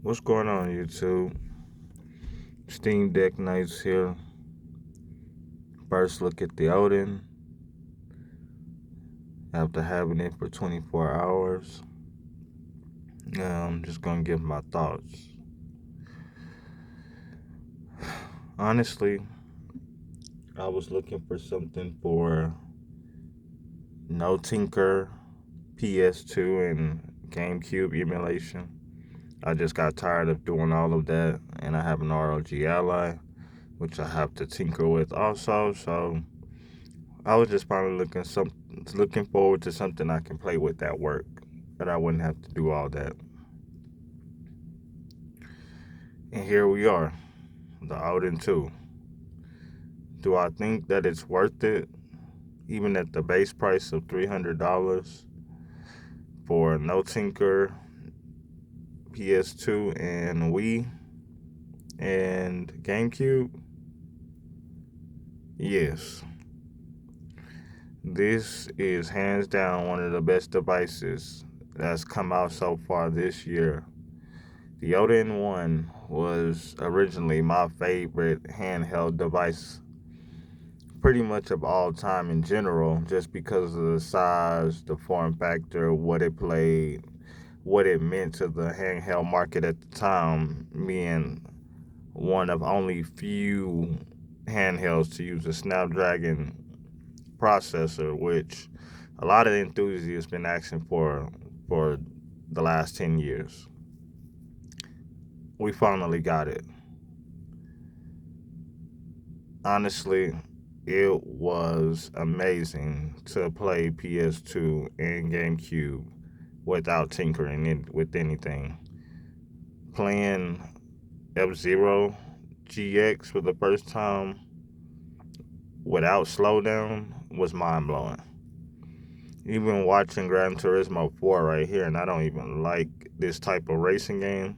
What's going on, YouTube? Steam Deck Nights here. First look at the Odin after having it for 24 hours. I'm just gonna give my thoughts. Honestly, I was looking for something for no tinker, PS2, and GameCube emulation. I just got tired of doing all of that, and I have an ROG Ally, which I have to tinker with also. So I was just finally looking forward to something I can play with at work, that I wouldn't have to do all that. And here we are, the Odin 2. Do I think that it's worth it, even at the base price of $300 for no tinker, PS2, and Wii, and GameCube? Yes. This is hands down one of the best devices that's come out so far this year. The Odin 1 was originally my favorite handheld device, pretty much of all time in general, just because of the size, the form factor, what it played, what it meant to the handheld market at the time, being one of only few handhelds to use a Snapdragon processor, which a lot of enthusiasts been asking for the last 10 years. We finally got it. Honestly, it was amazing to play PS2 and GameCube without tinkering with anything. Playing F Zero GX for the first time without slowdown was mind blowing. Even watching Gran Turismo 4 right here, and I don't even like this type of racing game,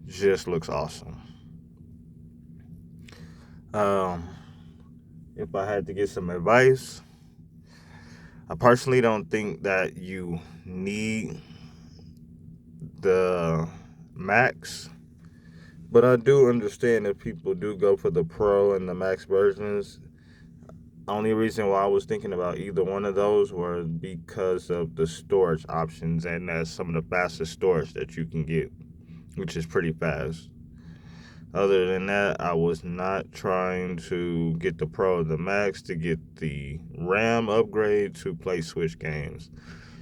just looks awesome. Um, if I had to get some advice, I personally don't think that you need the max, but I do understand if people do go for the pro and the max versions. Only reason why I was thinking about either one of those were because of the storage options, and that's some of the fastest storage that you can get, which is pretty fast. Other than that, I was not trying to get the Pro or the Max to get the RAM upgrade to play Switch games.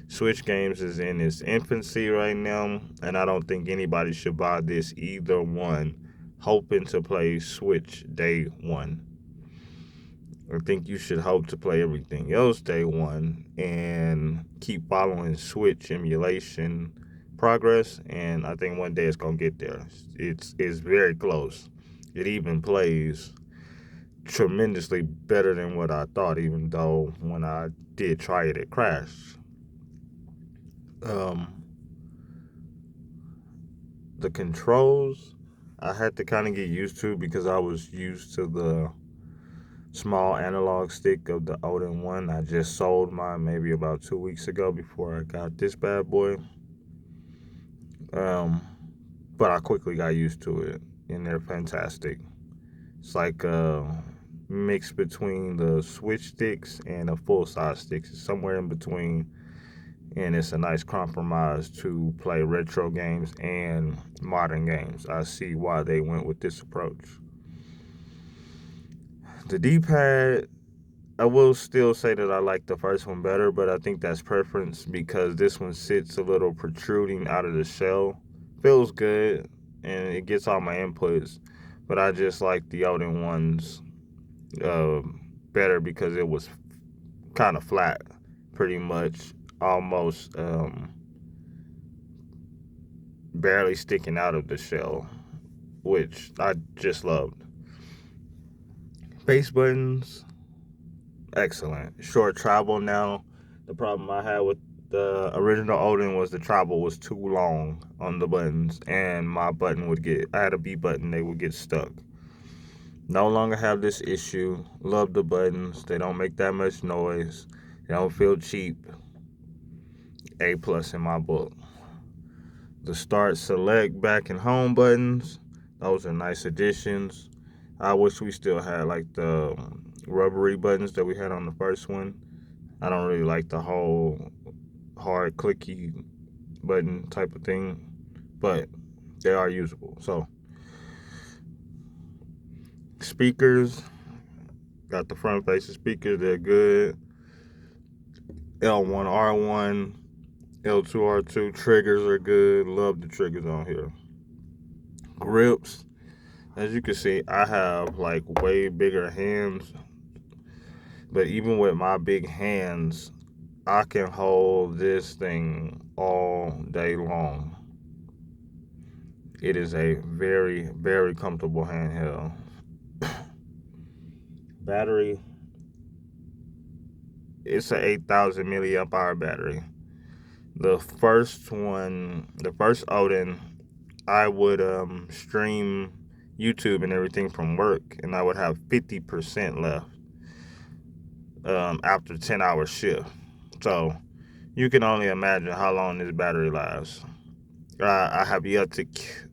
Switch games is in its infancy right now, and I don't think anybody should buy this either one hoping to play Switch day one. I think you should hope to play everything else day one and keep following Switch emulation progress. And I think one day it's gonna get there. It's very close. It even plays tremendously better than what I thought. Even though when I did try it, it crashed. Um, the controls I had to kind of get used to because I was used to the small analog stick of the Odin 1. I just sold mine maybe about 2 weeks ago before I got this bad boy. Um, but I quickly got used to it, and they're fantastic. It's like a mix between the Switch sticks and the full size sticks. It's somewhere in between, and it's a nice compromise to play retro games and modern games. I see why they went with this approach. The D pad, I will still say that I like the first one better, but I think that's preference because this one sits a little protruding out of the shell. Feels good, and it gets all my inputs, but I just like the Odin ones uh, better because it was kind of flat, pretty much, almost barely sticking out of the shell, which I just loved. Face buttons, excellent. Short travel now. The problem I had with the original Odin was the travel was too long on the buttons, and my button would get, I had a B button, they would get stuck. No longer have this issue. Love the buttons. They don't make that much noise. They don't feel cheap. A plus in my book. The start, select, back, and home buttons. Those are nice additions. I wish we still had like the rubbery buttons that we had on the first one. I don't really like the whole hard clicky button type of thing, but they are usable. So speakers, got the front facing speakers, they're good. L1, R1, L2, R2, triggers are good. Love the triggers on here. Grips, as you can see, I have like way bigger hands, but even with my big hands, I can hold this thing all day long. It is a very, very comfortable handheld. Battery, it's an 8,000 milliamp hour battery. The first one, the first Odin, I would stream YouTube and everything from work, and I would have 50% left after 10-hour shift. So you can only imagine how long this battery lasts. I have yet to,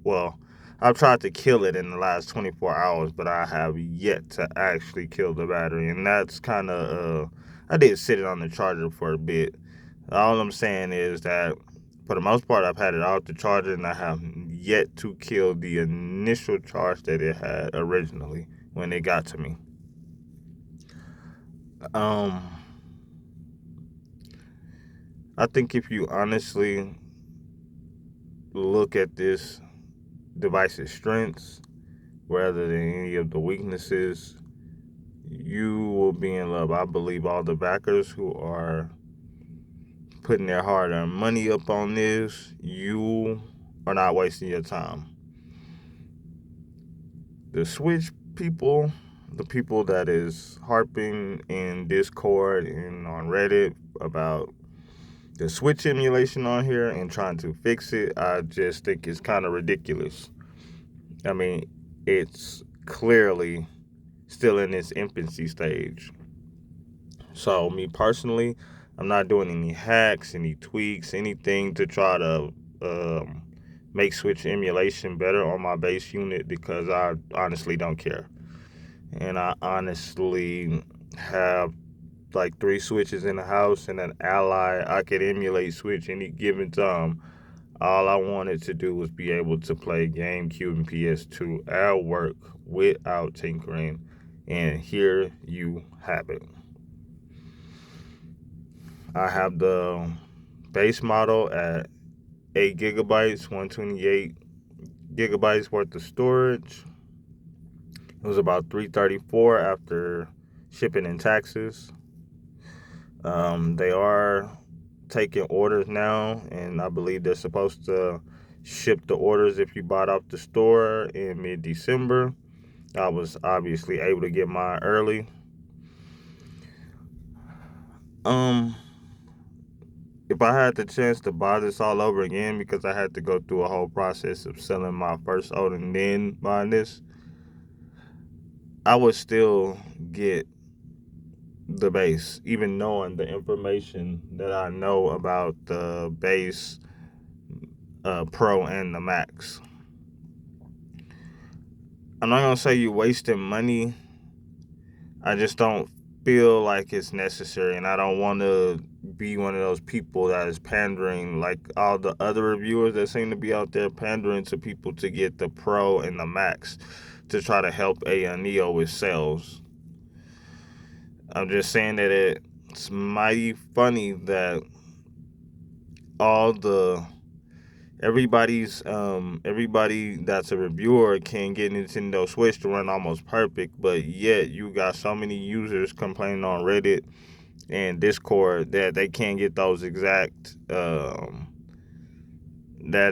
well, I've tried to kill it in the last 24 hours, but I have yet to actually kill the battery. And that's kind of, I did sit it on the charger for a bit. All I'm saying is that for the most part, I've had it off the charger and I have yet to kill the initial charge that it had originally when it got to me. Um, I think if you honestly look at this device's strengths rather than any of the weaknesses, you will be in love. I believe all the backers who are putting their hard-earned money up on this, you are not wasting your time. The Switch people, the people that is harping in Discord and on Reddit about the Switch emulation on here and trying to fix it, I just think it's kind of ridiculous. I mean, it's clearly still in its infancy stage. So, me personally, I'm not doing any hacks, any tweaks, anything to try to um, make Switch emulation better on my base unit because I honestly don't care. And I honestly have like 3 Switches in the house and an Ally. I could emulate Switch any given time. All I wanted to do was be able to play GameCube and PS2 at work without tinkering. And here you have it. I have the base model at 8 gigabytes, 128 gigabytes worth of storage. It was about $334 after shipping and taxes. They are taking orders now, and I believe they're supposed to ship the orders if you bought off the store in mid-December. I was obviously able to get mine early. Um, if I had the chance to buy this all over again because I had to go through a whole process of selling my first Odin and then buying this, I would still get the base, even knowing the information that I know about the base, Pro, and the Max. I'm not gonna say you're wasting money. I just don't feel like it's necessary, and I don't want to be one of those people that is pandering like all the other reviewers that seem to be out there pandering to people to get the Pro and the Max to try to help a Neo with sales. I'm just saying that it's mighty funny that all the everybody that's a reviewer can get Nintendo Switch to run almost perfect, but yet you got so many users complaining on Reddit and Discord that they can't get those exact that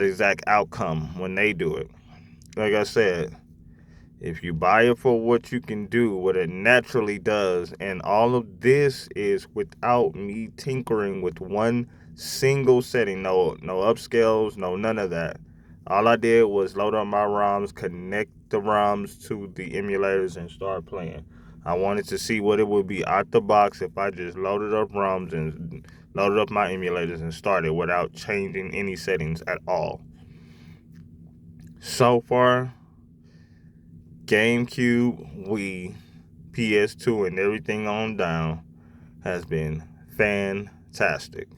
exact outcome when they do it. Like I said, if you buy it for what you can do, what it naturally does, and all of this is without me tinkering with one single setting, no upscales, no none of that. All I did was load up my ROMs, connect the ROMs to the emulators, and start playing. I wanted to see what it would be out the box if I just loaded up ROMs and loaded up my emulators and started without changing any settings at all. So far, GameCube, Wii, PS2, and everything on down has been fantastic.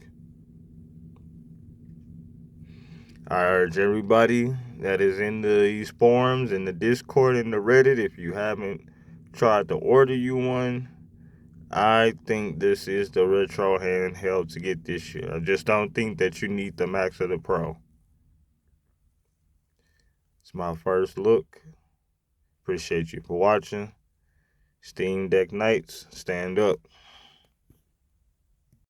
I urge everybody that is in these forums, in the Discord, and the Reddit, if you haven't tried to order you one, I think this is the retro handheld to get this year. I just don't think that you need the Max or the Pro. It's my first look. Appreciate you for watching. Steam Deck Knights, stand up.